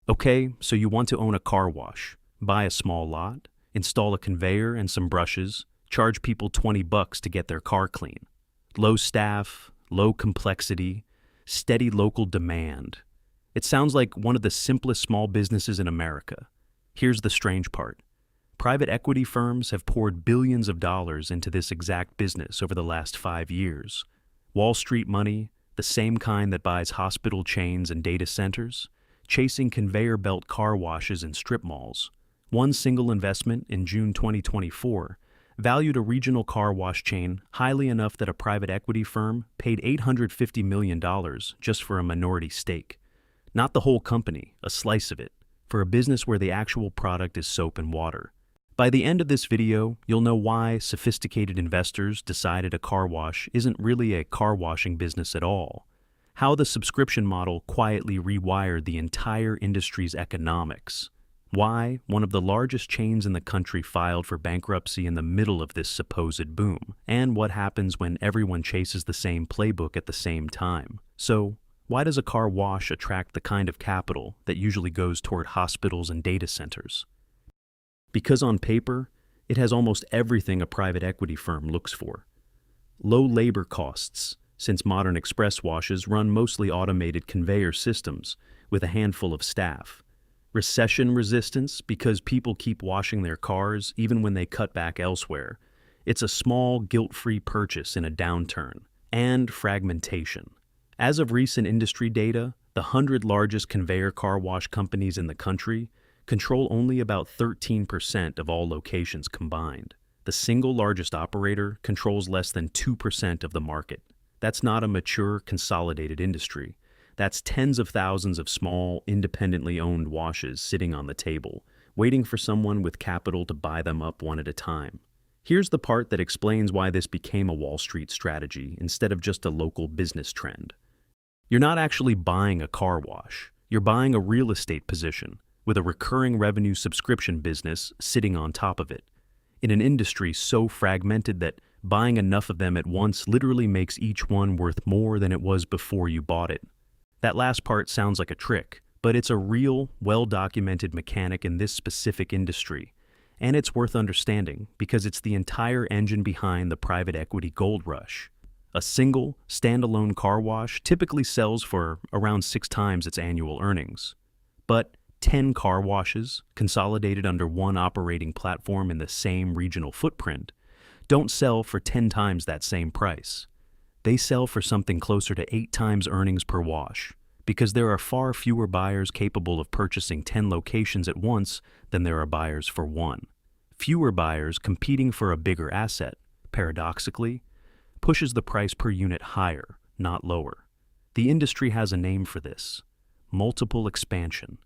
Okay, so you want to own a car wash, buy a small lot, install a conveyor and some brushes, charge people $20 to get their car clean. Low staff, low complexity, steady local demand. It sounds like one of the simplest small businesses in America. Here's the strange part. Private equity firms have poured billions of dollars into this exact business over the last 5 years. Wall Street money, the same kind that buys hospital chains and data centers, chasing conveyor belt car washes and strip malls. One single investment in June 2024 valued a regional car wash chain highly enough that a private equity firm paid $850 million just for a minority stake. Not the whole company, a slice of it, for a business where the actual product is soap and water. By the end of this video, you'll know why sophisticated investors decided a car wash isn't really a car washing business at all, how the subscription model quietly rewired the entire industry's economics, why one of the largest chains in the country filed for bankruptcy in the middle of this supposed boom, and what happens when everyone chases the same playbook at the same time. So, why does a car wash attract the kind of capital that usually goes toward hospitals and data centers? Because on paper, it has almost everything a private equity firm looks for. Low labor costs, since modern express washes run mostly automated conveyor systems with a handful of staff. Recession resistance, because people keep washing their cars even when they cut back elsewhere. It's a small, guilt-free purchase in a downturn. And fragmentation. As of recent industry data, the 100 largest conveyor car wash companies in the country control only about 13% of all locations combined. The single largest operator controls less than 2% of the market. That's not a mature, consolidated industry. That's tens of thousands of small, independently owned washes sitting on the table, waiting for someone with capital to buy them up one at a time. Here's the part that explains why this became a Wall Street strategy instead of just a local business trend. You're not actually buying a car wash. You're buying a real estate position, with a recurring revenue subscription business sitting on top of it, in an industry so fragmented that buying enough of them at once literally makes each one worth more than it was before you bought it. That last part sounds like a trick, but it's a real, well-documented mechanic in this specific industry, and it's worth understanding because it's the entire engine behind the private equity gold rush. A single, standalone car wash typically sells for around 6 times its annual earnings. But 10 car washes, consolidated under one operating platform in the same regional footprint, don't sell for 10 times that same price. They sell for something closer to 8 times earnings per wash, because there are far fewer buyers capable of purchasing 10 locations at once than there are buyers for one. Fewer buyers competing for a bigger asset, paradoxically, pushes the price per unit higher, not lower. The industry has a name for this: multiple expansion.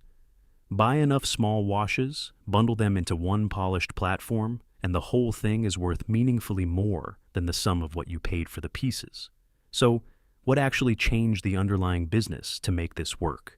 Buy enough small washes, bundle them into one polished platform, and the whole thing is worth meaningfully more than the sum of what you paid for the pieces. So, what actually changed the underlying business to make this work?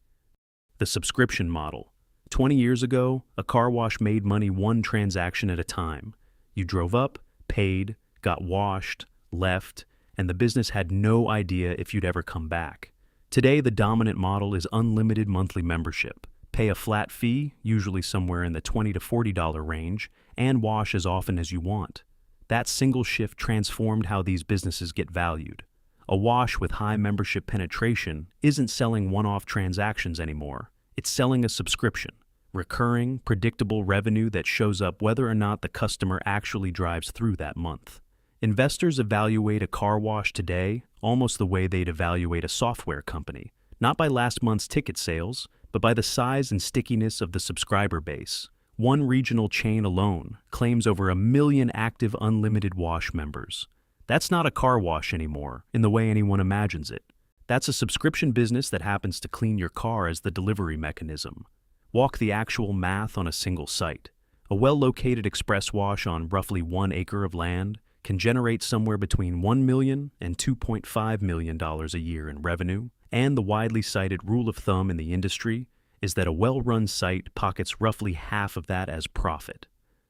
The subscription model. 20 years ago, a car wash made money one transaction at a time. You drove up, paid, got washed, left, and the business had no idea if you'd ever come back. Today, the dominant model is unlimited monthly membership. Pay a flat fee, usually somewhere in the $20 to $40 range, and wash as often as you want. That single shift transformed how these businesses get valued. A wash with high membership penetration isn't selling one-off transactions anymore. It's selling a subscription, recurring, predictable revenue that shows up whether or not the customer actually drives through that month. Investors evaluate a car wash today almost the way they'd evaluate a software company, not by last month's ticket sales, but by the size and stickiness of the subscriber base. One regional chain alone claims over 1 million active unlimited wash members. That's not a car wash anymore, in the way anyone imagines it. That's a subscription business that happens to clean your car as the delivery mechanism. Walk the actual math on a single site. A well-located express wash on roughly 1 acre of land can generate somewhere between $1 million and $2.5 million a year in revenue, and the widely cited rule of thumb in the industry is that a well-run site pockets roughly half of that as profit.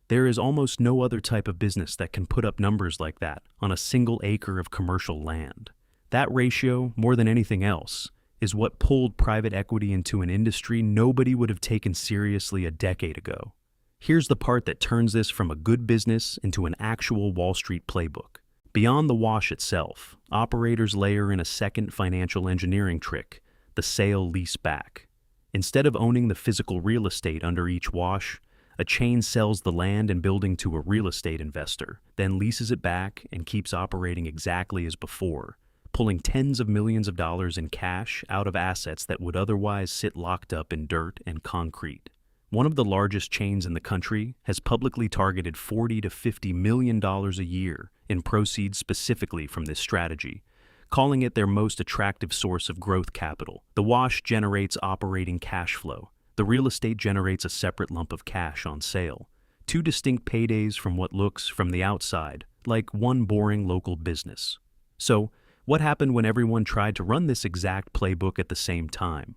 There is almost no other type of business that can put up numbers like that on a single acre of commercial land. That ratio, more than anything else, is what pulled private equity into an industry nobody would have taken seriously a decade ago. Here's the part that turns this from a good business into an actual Wall Street playbook. Beyond the wash itself, operators layer in a second financial engineering trick, the sale-leaseback. Instead of owning the physical real estate under each wash, a chain sells the land and building to a real estate investor, then leases it back and keeps operating exactly as before, pulling tens of millions of dollars in cash out of assets that would otherwise sit locked up in dirt and concrete. One of the largest chains in the country has publicly targeted $40 to $50 million a year in proceeds specifically from this strategy, calling it their most attractive source of growth capital. The wash generates operating cash flow. The real estate generates a separate lump of cash on sale. Two distinct paydays from what looks, from the outside, like one boring local business. So, what happened when everyone tried to run this exact playbook at the same time?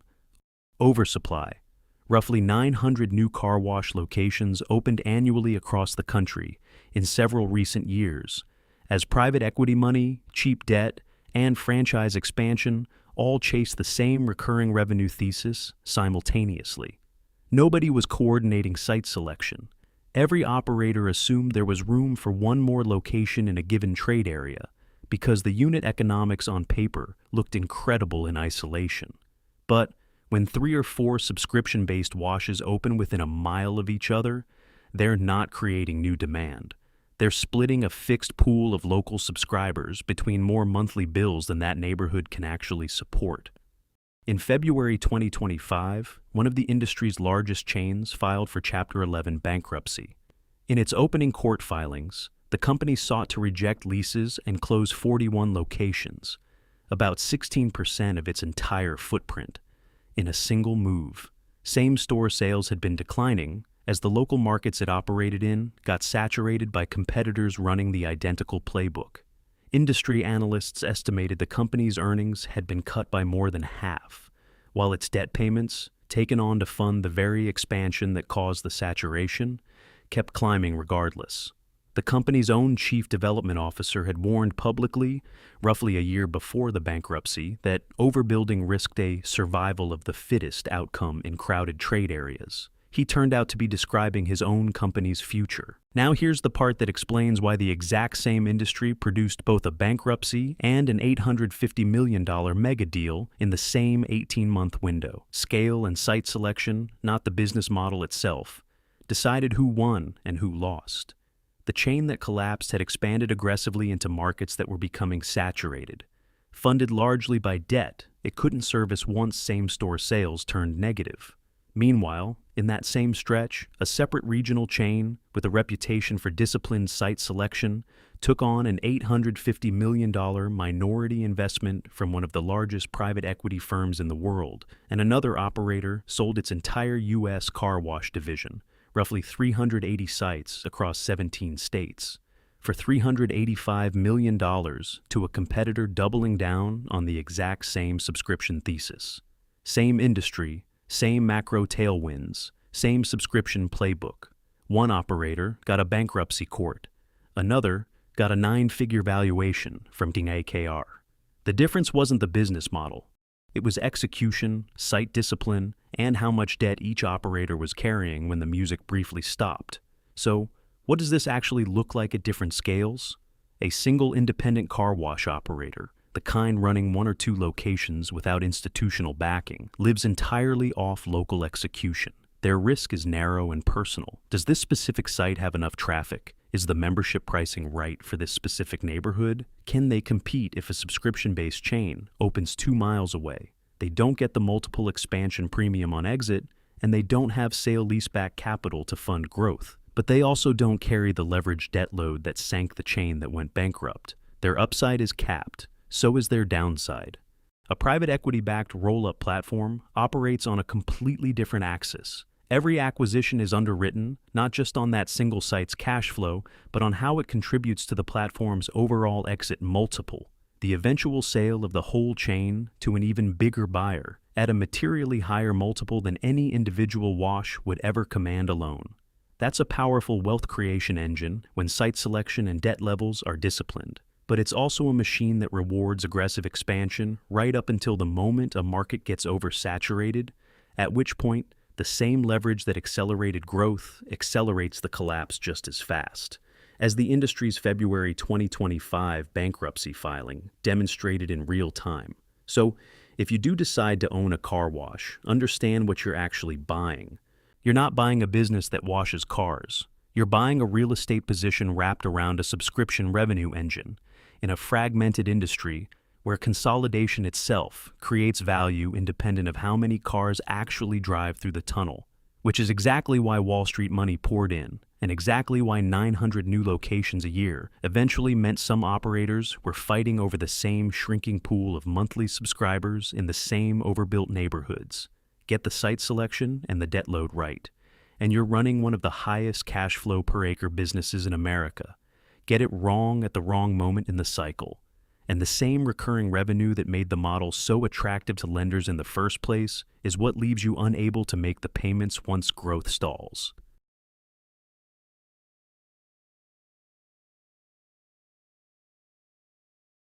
Oversupply. Roughly 900 new car wash locations opened annually across the country in several recent years, as private equity money, cheap debt, and franchise expansion all chased the same recurring revenue thesis simultaneously. Nobody was coordinating site selection. Every operator assumed there was room for one more location in a given trade area because the unit economics on paper looked incredible in isolation. But when 3 or 4 subscription-based washes open within a mile of each other, they're not creating new demand. They're splitting a fixed pool of local subscribers between more monthly bills than that neighborhood can actually support. In February 2025, one of the industry's largest chains filed for Chapter 11 bankruptcy. In its opening court filings, the company sought to reject leases and close 41 locations, about 16% of its entire footprint, in a single move. Same-store sales had been declining as the local markets it operated in got saturated by competitors running the identical playbook. Industry analysts estimated the company's earnings had been cut by more than half, while its debt payments, taken on to fund the very expansion that caused the saturation, kept climbing regardless. The company's own chief development officer had warned publicly, roughly a year before the bankruptcy, that overbuilding risked a survival of the fittest outcome in crowded trade areas. He turned out to be describing his own company's future. Now here's the part that explains why the exact same industry produced both a bankruptcy and an $850 million mega deal in the same 18-month window. Scale and site selection, not the business model itself, decided who won and who lost. The chain that collapsed had expanded aggressively into markets that were becoming saturated. Funded largely by debt, it couldn't service once same-store sales turned negative. Meanwhile, in that same stretch, a separate regional chain with a reputation for disciplined site selection took on an $850 million minority investment from one of the largest private equity firms in the world, and another operator sold its entire U.S. car wash division, roughly 380 sites across 17 states, for $385 million to a competitor doubling down on the exact same subscription thesis. Same industry, same macro tailwinds, same subscription playbook. One operator got a bankruptcy court. Another got a 9-figure valuation from AKR. The difference wasn't the business model. It was execution, site discipline, and how much debt each operator was carrying when the music briefly stopped. So, what does this actually look like at different scales? A single independent car wash operator, the kind running 1 or 2 locations without institutional backing, lives entirely off local execution. Their risk is narrow and personal. Does this specific site have enough traffic? Is the membership pricing right for this specific neighborhood? Can they compete if a subscription-based chain opens 2 miles away? They don't get the multiple expansion premium on exit, and they don't have sale-leaseback capital to fund growth. But they also don't carry the leveraged debt load that sank the chain that went bankrupt. Their upside is capped. So is their downside. A private equity-backed roll-up platform operates on a completely different axis. Every acquisition is underwritten, not just on that single site's cash flow, but on how it contributes to the platform's overall exit multiple, the eventual sale of the whole chain to an even bigger buyer at a materially higher multiple than any individual wash would ever command alone. That's a powerful wealth creation engine when site selection and debt levels are disciplined. But it's also a machine that rewards aggressive expansion right up until the moment a market gets oversaturated, at which point the same leverage that accelerated growth accelerates the collapse just as fast, as the industry's February 2025 bankruptcy filing demonstrated in real time. So, if you do decide to own a car wash, understand what you're actually buying. You're not buying a business that washes cars. You're buying a real estate position wrapped around a subscription revenue engine in a fragmented industry where consolidation itself creates value independent of how many cars actually drive through the tunnel, which is exactly why Wall Street money poured in, and exactly why 900 new locations a year eventually meant some operators were fighting over the same shrinking pool of monthly subscribers in the same overbuilt neighborhoods. Get the site selection and the debt load right, and you're running one of the highest cash flow per acre businesses in America. Get it wrong at the wrong moment in the cycle, and the same recurring revenue that made the model so attractive to lenders in the first place is what leaves you unable to make the payments once growth stalls.